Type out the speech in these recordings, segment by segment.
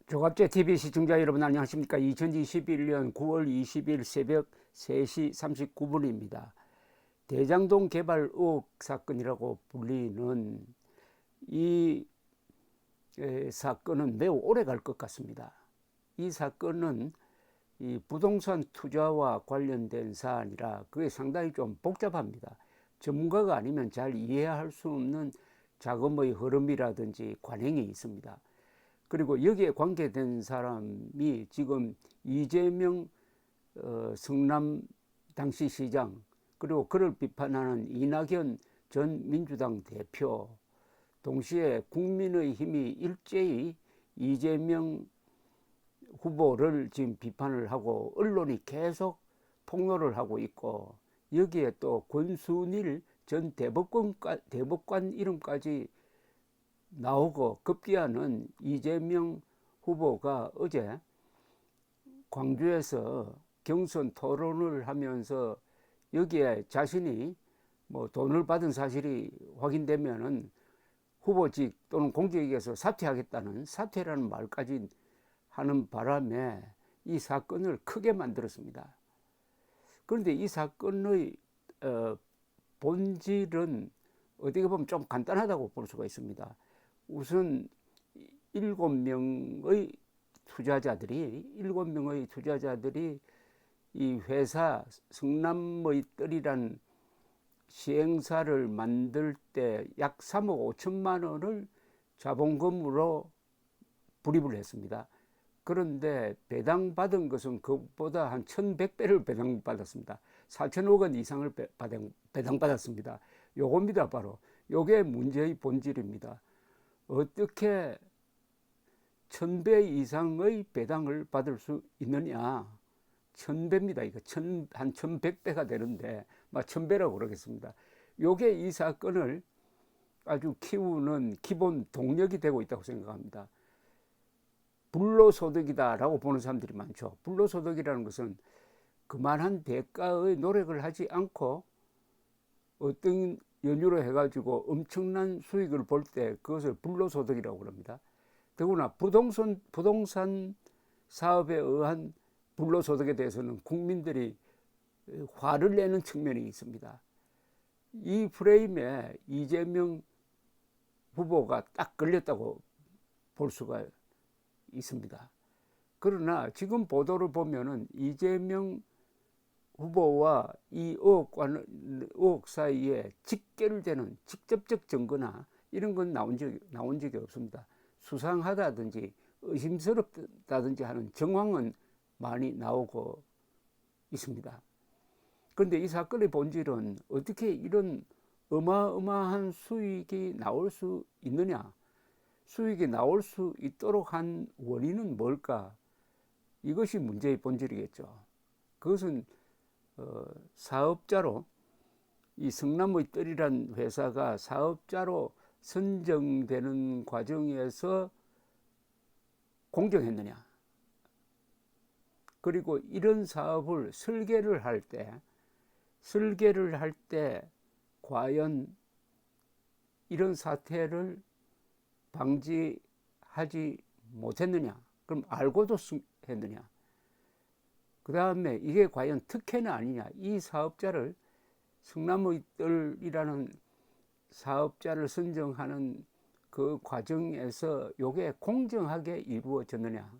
조갑제 TV 시청자 여러분 안녕하십니까? 2021년 9월 20일 새벽 3시 39분입니다. 대장동 개발 의혹 사건이라고 불리는 이 사건은 매우 오래 갈 것 같습니다. 이 사건은 이 부동산 투자와 관련된 사안이라 그게 상당히 좀 복잡합니다. 전문가가 아니면 잘 이해할 수 없는 자금의 흐름이라든지 관행이 있습니다. 그리고 여기에 관계된 사람이 지금 이재명 성남 당시 시장, 그리고 그를 비판하는 이낙연 전 민주당 대표, 동시에 국민의힘이 일제히 이재명 후보를 지금 비판을 하고 언론이 계속 폭로를 하고 있고, 여기에 또 권순일 전 대법관 이름까지 나오고, 급기야는 이재명 후보가 어제 광주에서 경선 토론을 하면서 여기에 자신이 뭐 돈을 받은 사실이 확인되면은 후보직 또는 공직에서 사퇴하겠다는, 사퇴라는 말까지 하는 바람에 이 사건을 크게 만들었습니다. 그런데 이 사건의 본질은 어떻게 보면 좀 간단하다고 볼 수가 있습니다. 우선 7명의 투자자들이 이 회사 성남의 뜰이란 시행사를 만들 때 약 3억 5천만 원을 자본금으로 불입을 했습니다. 그런데 배당받은 것은 그것보다 한 1100배를 배당받았습니다. 4천억 원 이상을 배당받았습니다. 요겁니다. 바로 요게 문제의 본질입니다. 어떻게 1000배 이상의 배당을 받을 수 있느냐. 1000배입니다. 이거 한 1100배가 되는데 막 1000배라고 그러겠습니다. 요게 이 사건을 아주 키우는 기본 동력이 되고 있다고 생각합니다. 불로소득이다라고 보는 사람들이 많죠. 불로소득이라는 것은 그만한 대가의 노력을 하지 않고 어떤 연유로 해가지고 엄청난 수익을 볼 때 그것을 불로소득이라고 그럽니다. 더구나 부동산 사업에 의한 불로소득에 대해서는 국민들이 화를 내는 측면이 있습니다. 이 프레임에 이재명 후보가 딱 걸렸다고 볼 수가 있습니다. 그러나 지금 보도를 보면은 이재명 후보와 이 의혹 사이에 직결되는 직접적 증거나 이런 건 나온 적이 없습니다. 수상하다든지 의심스럽다든지 하는 정황은 많이 나오고 있습니다. 그런데 이 사건의 본질은 어떻게 이런 어마어마한 수익이 나올 수 있느냐, 수익이 나올 수 있도록 한 원인은 뭘까? 이것이 문제의 본질이겠죠. 그것은 사업자로, 이 성남의 뜰이란 회사가 사업자로 선정되는 과정에서 공정했느냐, 그리고 이런 사업을 설계를 할 때 과연 이런 사태를 방지하지 못했느냐, 그럼 알고도 했느냐, 그 다음에 이게 과연 특혜는 아니냐, 이 사업자를, 성남의 뜰이라는 사업자를 선정하는 그 과정에서 이게 공정하게 이루어졌느냐,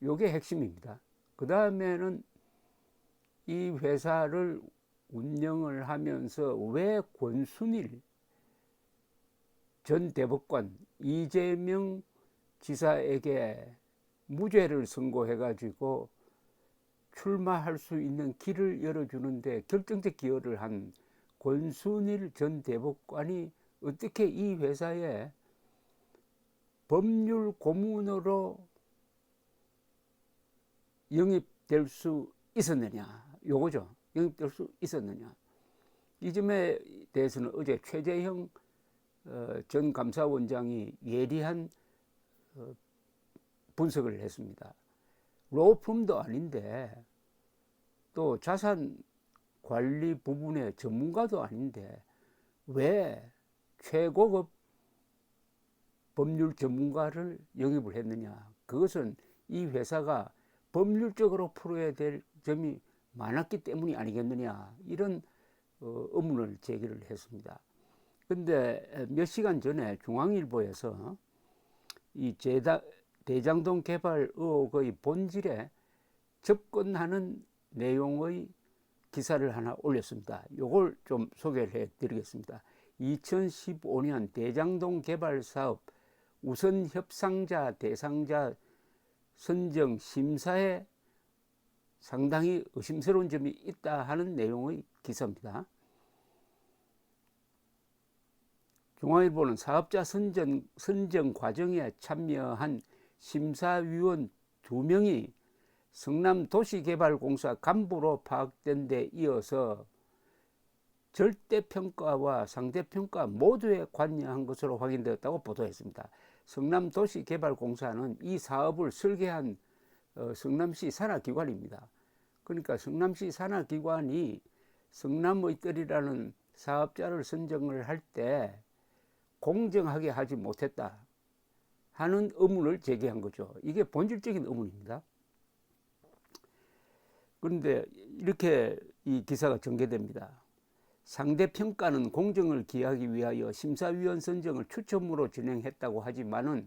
이게 핵심입니다. 그 다음에는 이 회사를 운영을 하면서 왜 권순일 전 대법관, 이재명 지사에게 무죄를 선고해가지고 출마할 수 있는 길을 열어주는데 결정적 기여를 한 권순일 전 대법관이 어떻게 이 회사에 법률 고문으로 영입될 수 있었느냐, 요거죠. 영입될 수 있었느냐. 이 점에 대해서는 어제 최재형 전 감사원장이 예리한 분석을 했습니다. 로펌도 아닌데, 또 자산 관리 부분의 전문가도 아닌데 왜 최고급 법률 전문가를 영입을 했느냐. 그것은 이 회사가 법률적으로 풀어야 될 점이 많았기 때문이 아니겠느냐, 이런 의문을 제기를 했습니다. 근데 몇 시간 전에 중앙일보에서 이 대장동 개발 의혹의 본질에 접근하는 내용의 기사를 하나 올렸습니다. 이걸 좀 소개를 해드리겠습니다. 2015년 대장동 개발 사업 우선 협상자 대상자 선정 심사에 상당히 의심스러운 점이 있다 하는 내용의 기사입니다. 중앙일보는 사업자 선정 과정에 참여한 심사위원 2명이 성남도시개발공사 간부로 파악된 데 이어서 절대평가와 상대평가 모두에 관여한 것으로 확인되었다고 보도했습니다. 성남도시개발공사는 이 사업을 설계한 성남시 산하기관입니다. 그러니까 성남시 산하기관이 성남의 뜰이라는 사업자를 선정을 할 때 공정하게 하지 못했다 하는 의문을 제기한 거죠. 이게 본질적인 의문입니다. 그런데 이렇게 이 기사가 전개됩니다. 상대평가는 공정을 기하기 위하여 심사위원 선정을 추첨으로 진행했다고 하지만은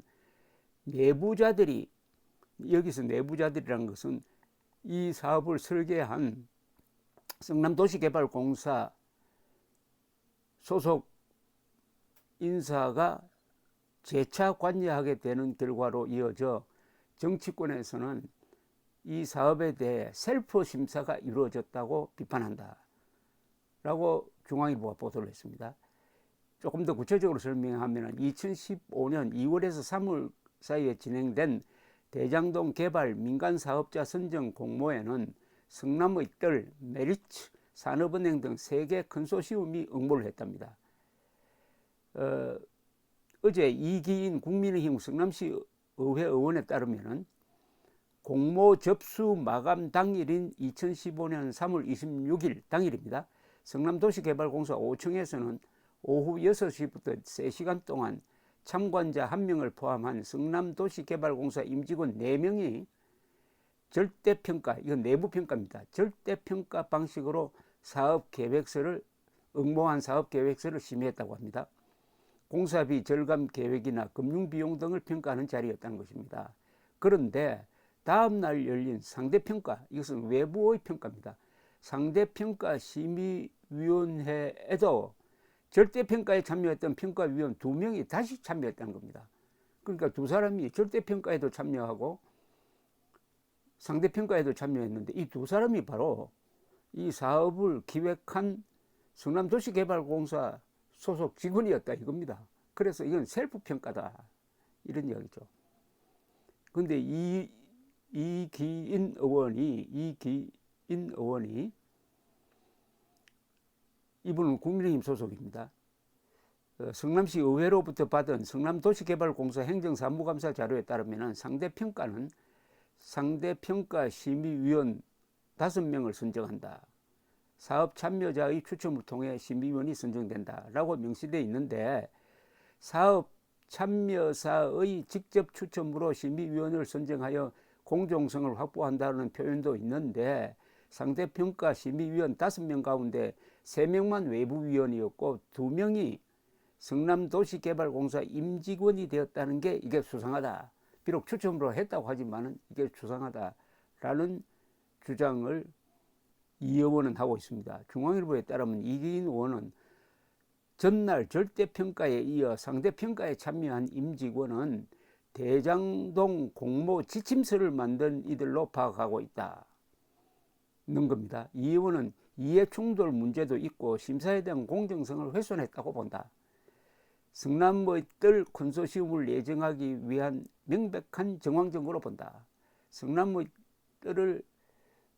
내부자들이, 여기서 내부자들이라는 것은 이 사업을 설계한 성남도시개발공사 소속 인사가 재차 관여하게 되는 결과로 이어져 정치권에서는 이 사업에 대해 셀프 심사가 이루어졌다고 비판한다 라고 중앙일보가 보도를 했습니다. 조금 더 구체적으로 설명하면 2015년 2월에서 3월 사이에 진행된 대장동 개발 민간사업자 선정 공모에는 성남의 뜰, 메리츠, 산업은행 등 3개 컨소시엄이 응모를 했답니다. 어제 이기인 국민의힘 성남시 의회 의원에 따르면 공모 접수 마감 당일인 2015년 3월 26일 당일입니다. 성남도시개발공사 5층에서는 오후 6시부터 3시간 동안 참관자 1명을 포함한 성남도시개발공사 임직원 4명이 절대평가, 이건 내부평가입니다. 절대평가 방식으로 사업계획서를, 응모한 사업계획서를 심의했다고 합니다. 공사비 절감 계획이나 금융비용 등을 평가하는 자리였다는 것입니다. 그런데 다음날 열린 상대평가, 이것은 외부의 평가입니다. 상대평가 심의위원회에도 절대평가에 참여했던 평가위원 2명이 다시 참여했다는 겁니다. 그러니까 두 사람이 절대평가에도 참여하고 상대평가에도 참여했는데 이 두 사람이 바로 이 사업을 기획한 성남도시개발공사 소속 직원이었다 이겁니다. 그래서 이건 셀프평가다 이런 이야기죠. 그런데 이기인 의원이 이분은 국민의힘 소속입니다. 성남시 의회로부터 받은 성남도시개발공사 행정사무감사 자료에 따르면 상대평가는 상대평가 심의위원 5명을 선정한다. 사업 참여자의 추첨을 통해 심의위원이 선정된다라고 명시되어 있는데 사업 참여사의 직접 추첨으로 심의위원을 선정하여 공정성을 확보한다는 표현도 있는데 상대평가 심의위원 5명 가운데 3명만 외부위원이었고 2명이 성남도시개발공사 임직원이 되었다는 게 이게 수상하다. 비록 추첨으로 했다고 하지만 이게 수상하다라는 주장을 이 의원은 하고 있습니다. 중앙일보에 따르면 이기인 의원은 전날 절대평가에 이어 상대평가에 참여한 임직원은 대장동 공모 지침서를 만든 이들로 파악하고 있다는 겁니다. 이 의원은 이해충돌 문제도 있고 심사에 대한 공정성을 훼손했다고 본다. 성남의 뜰 컨소시엄을 예정하기 위한 명백한 정황적으로 본다. 성남의 뜰을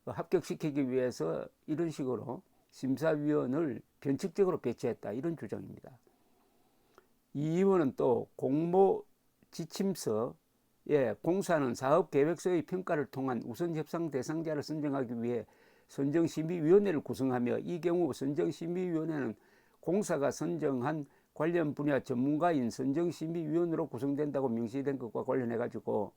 합격시키기 위해서 이런 식으로 심사위원을 변칙적으로 배치했다 이런 주장입니다. 이 의원은 또 공모 지침서에 공사는 사업계획서의 평가를 통한 우선 협상 대상자를 선정하기 위해 선정심의위원회를 구성하며 이 경우 선정심의위원회는 공사가 선정한 관련 분야 전문가인 선정심의위원으로 구성된다고 명시된 것과 관련해 가지고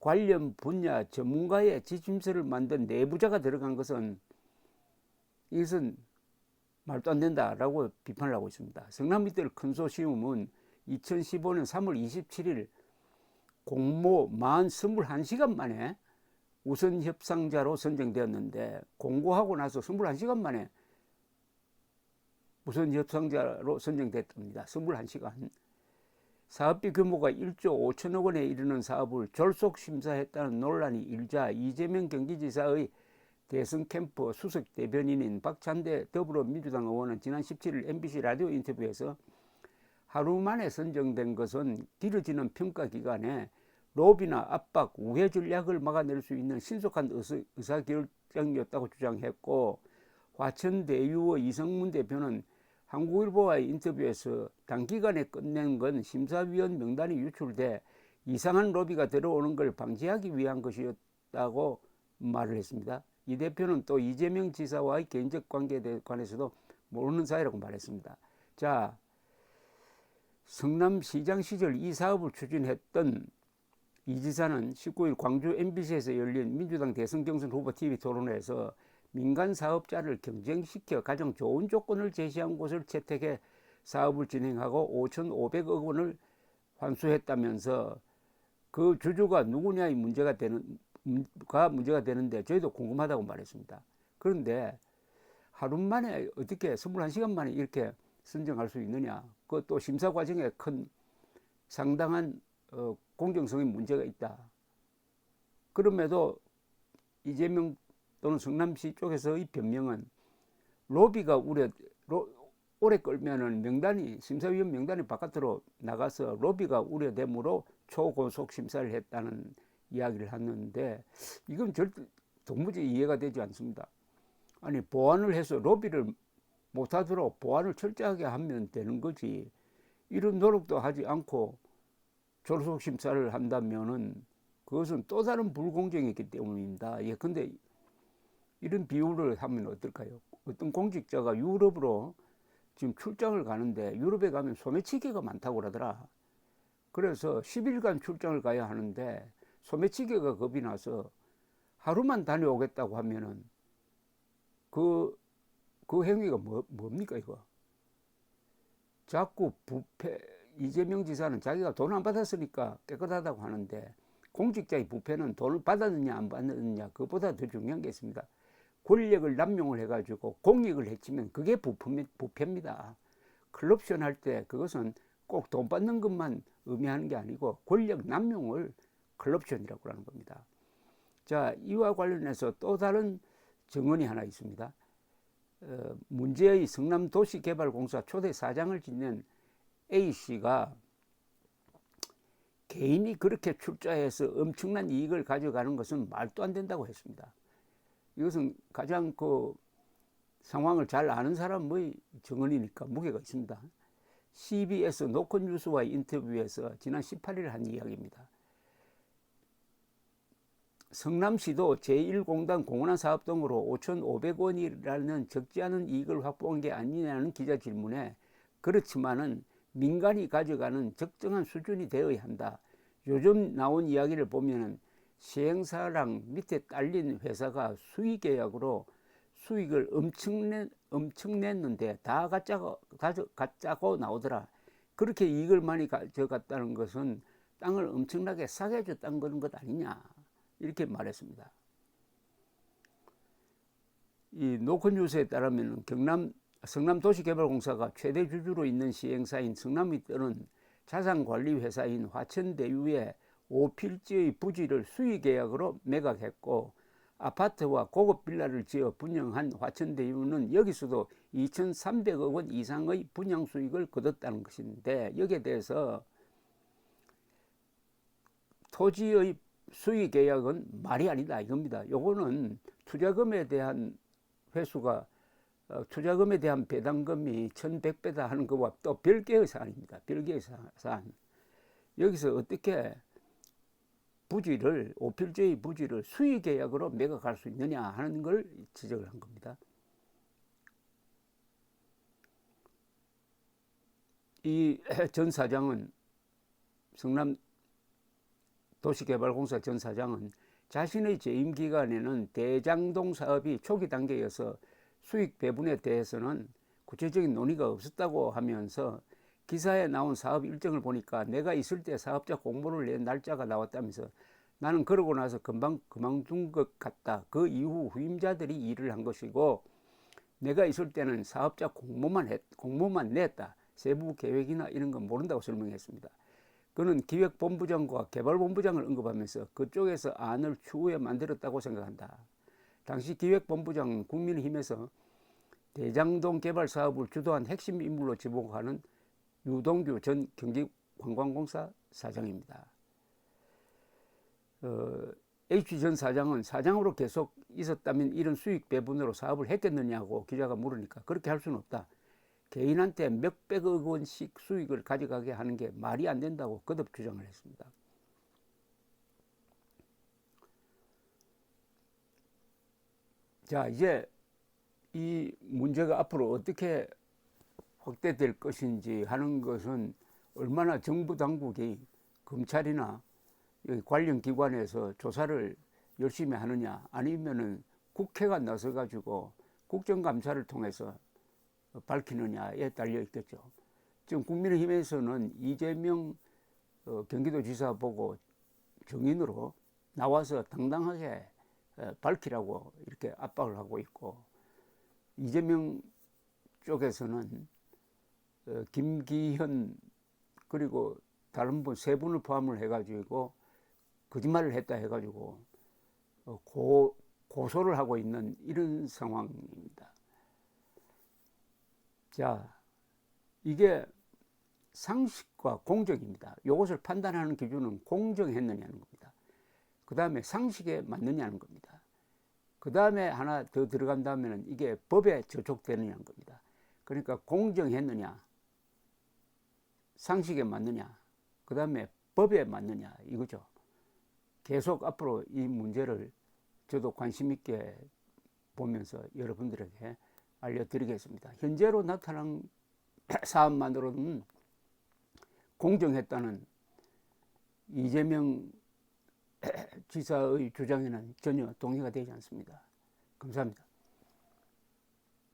관련 분야 전문가의 지침서를 만든 내부자가 들어간 것은 이것은 말도 안 된다라고 비판을 하고 있습니다. 성남미들 컨소시엄은 2015년 3월 27일 공모 만 21시간 만에 우선 협상자로 선정되었는데, 공고하고 나서 21시간 만에 우선 협상자로 선정됐답니다. 21시간. 사업비 규모가 1조 5천억 원에 이르는 사업을 졸속 심사했다는 논란이 일자 이재명 경기지사의 대선 캠프 수석 대변인인 박찬대 더불어민주당 의원은 지난 17일 MBC 라디오 인터뷰에서 하루 만에 선정된 것은 길어지는 평가 기간에 로비나 압박, 우회 전략을 막아낼 수 있는 신속한 의사결정이었다고 주장했고, 화천대유의 이성문 대표는 한국일보와의 인터뷰에서 단기간에 끝낸 건 심사위원 명단이 유출돼 이상한 로비가 들어오는 걸 방지하기 위한 것이었다고 말을 했습니다. 이 대표는 또 이재명 지사와의 개인적 관계에 관해서도 모르는 사이라고 말했습니다. 자, 성남시장 시절 이 사업을 추진했던 이 지사는 19일 광주 MBC에서 열린 민주당 대선 경선 후보 TV 토론회에서 민간 사업자를 경쟁시켜 가장 좋은 조건을 제시한 곳을 채택해 사업을 진행하고 5,500억 원을 환수했다면서 그 주주가 누구냐의 문제가 되는데 저희도 궁금하다고 말했습니다. 그런데 하루 만에 어떻게 21시간 만에 이렇게 선정할 수 있느냐? 그것도 심사 과정에 큰 상당한 공정성의 문제가 있다. 그럼에도 이재명 또는 성남시 쪽에서의 변명은 로비가 오래 끌면은 명단이, 심사위원 명단이 바깥으로 나가서 로비가 우려되므로 초고속 심사를 했다는 이야기를 하는데, 이건 도무지 이해가 되지 않습니다. 아니, 보완을 해서 로비를 못하도록 보완을 철저하게 하면 되는 거지, 이런 노력도 하지 않고 졸속 심사를 한다면은 그것은 또 다른 불공정이기 때문입니다. 예, 근데 이런 비유를 하면 어떨까요? 어떤 공직자가 유럽으로 지금 출장을 가는데, 유럽에 가면 소매치기가 많다고 그러더라. 그래서 10일간 출장을 가야 하는데 소매치기가 겁이 나서 하루만 다녀오겠다고 하면은 그 행위가 뭡니까 이거? 자꾸 부패, 이재명 지사는 자기가 돈 안 받았으니까 깨끗하다고 하는데, 공직자의 부패는 돈을 받았느냐 안 받았느냐 그것보다 더 중요한 게 있습니다. 권력을 남용을 해가지고 공익을 해치면 그게 부패입니다. 클럽션 할 때 그것은 꼭 돈 받는 것만 의미하는 게 아니고 권력 남용을 클럽션이라고 하는 겁니다. 자, 이와 관련해서 또 다른 증언이 하나 있습니다. 문제의 성남도시개발공사 초대 사장을 지낸 A씨가 개인이 그렇게 출자해서 엄청난 이익을 가져가는 것은 말도 안 된다고 했습니다. 이것은 가장 상황을 잘 아는 사람의 증언이니까 무게가 있습니다. CBS 노컷뉴스와의 인터뷰에서 지난 18일 한 이야기입니다. 성남시도 제1공단 공원안 사업 등으로 5,500원이라는 적지 않은 이익을 확보한 게 아니냐는 기자 질문에, 그렇지만은 민간이 가져가는 적정한 수준이 되어야 한다. 요즘 나온 이야기를 보면은 시행사랑 밑에 딸린 회사가 수의계약으로 수익을 엄청 냈는데 다 가짜고 나오더라. 그렇게 이익을 많이 가져갔다는 것은 땅을 엄청나게 싸게 줬다는 것 아니냐, 이렇게 말했습니다. 이 노컷뉴스에 따르면 성남도시개발공사가 최대 주주로 있는 시행사인 성남미뜰은 자산관리회사인 화천대유의 5필지의 부지를 수의계약으로 매각했고, 아파트와 고급 빌라를 지어 분양한 화천대유는 여기서도 2,300억 원 이상의 분양 수익을 거뒀다는 것인데, 여기에 대해서 토지의 수의계약은 말이 아니다 이겁니다. 요거는 투자금에 대한 회수가, 투자금에 대한 배당금이 1,100배다 하는 것과 또 별개의 사안입니다. 별개의 사안. 여기서 어떻게 부지를, 5필지의 부지를 수의계약으로 매각할 수 있느냐 하는 걸 지적을 한 겁니다. 이 전 사장은 성남 도시개발공사 전 사장은 자신의 재임 기간에는 대장동 사업이 초기 단계여서 수익 배분에 대해서는 구체적인 논의가 없었다고 하면서 기사에 나온 사업 일정을 보니까 내가 있을 때 사업자 공모를 낸 날짜가 나왔다면서 나는 그러고 나서 금방 그만둔 것 같다. 그 이후 후임자들이 일을 한 것이고 내가 있을 때는 사업자 공모만 냈다. 세부 계획이나 이런 건 모른다고 설명했습니다. 그는 기획본부장과 개발본부장을 언급하면서 그쪽에서 안을 추후에 만들었다고 생각한다. 당시 기획본부장은 국민의힘에서 대장동 개발 사업을 주도한 핵심 인물로 지목하는 유동규 전 경기관광공사 사장입니다. H 전 사장은 사장으로 계속 있었다면 이런 수익 배분으로 사업을 했겠느냐고 기자가 물으니까 그렇게 할 수는 없다. 개인한테 몇백억 원씩 수익을 가져가게 하는 게 말이 안 된다고 거듭 주장을 했습니다. 자, 이제 이 문제가 앞으로 어떻게 확대될 것인지 하는 것은 얼마나 정부 당국이 검찰이나 여기 관련 기관에서 조사를 열심히 하느냐 아니면은 국회가 나서가지고 국정감사를 통해서 밝히느냐에 달려 있겠죠. 지금 국민의힘에서는 이재명 경기도지사 보고 정인으로 나와서 당당하게 밝히라고 이렇게 압박을 하고 있고 이재명 쪽에서는 김기현 그리고 다른 분 세 분을 포함을 해가지고 거짓말을 했다 해가지고 고소를 하고 있는 이런 상황입니다. 자, 이게 상식과 공정입니다. 이것을 판단하는 기준은 공정했느냐는 겁니다. 그 다음에 상식에 맞느냐는 겁니다. 그 다음에 하나 더 들어간다면 이게 법에 저촉되느냐는 겁니다. 그러니까 공정했느냐, 상식에 맞느냐, 그 다음에 법에 맞느냐 이거죠. 계속 앞으로 이 문제를 저도 관심 있게 보면서 여러분들에게 알려드리겠습니다. 현재로 나타난 사안만으로는 공정했다는 이재명 지사의 주장에는 전혀 동의가 되지 않습니다. 감사합니다.